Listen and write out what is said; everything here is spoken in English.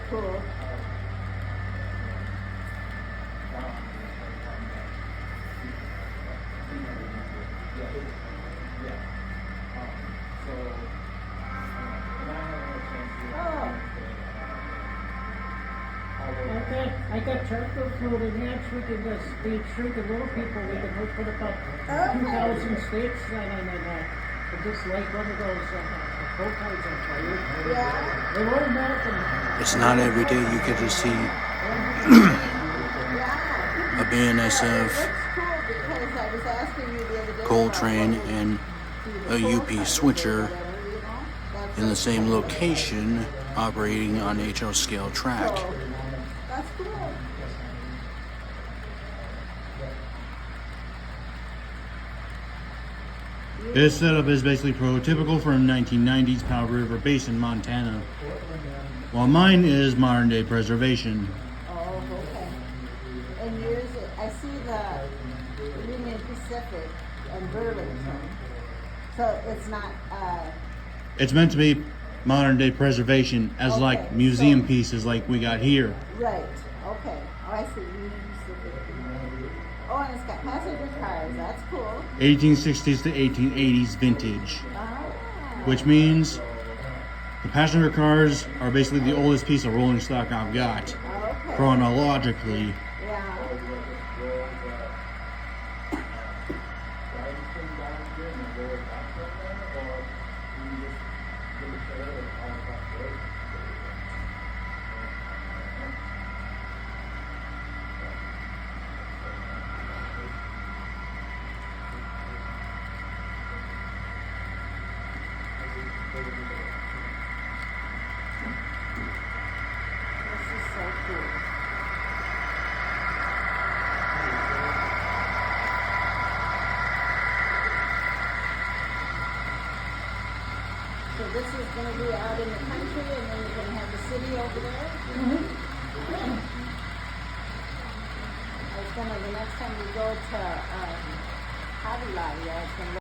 Cool. I got charcoal fluid in here, shrinking the little people. We can put about 2,000 sticks, and just like one of those coal cards on fire. Yeah. They won't melt them. It's not every day you get to see a BNSF coal train and a UP switcher in the same location operating on HO scale track. That's cool. This setup is basically prototypical for a 1990s Powder River Basin, Montana, while mine is modern day preservation. Oh, okay. And yours, I see the Union Pacific and Burlington. So it's not, It's meant to be modern day preservation as like Okay, museum so- pieces like we got here. right, okay. Oh, I see Union Pacific. Oh, and it's got passenger cars, that's cool. 1860s to 1880s vintage, Ah, which means the passenger cars are basically the oldest piece of rolling stock I've got okay. chronologically. Yeah. This is so cool. So this is going to be out in the country, and then you're going to have the city over there? I was going to, the next time we go to Hobby Lobby, I was going to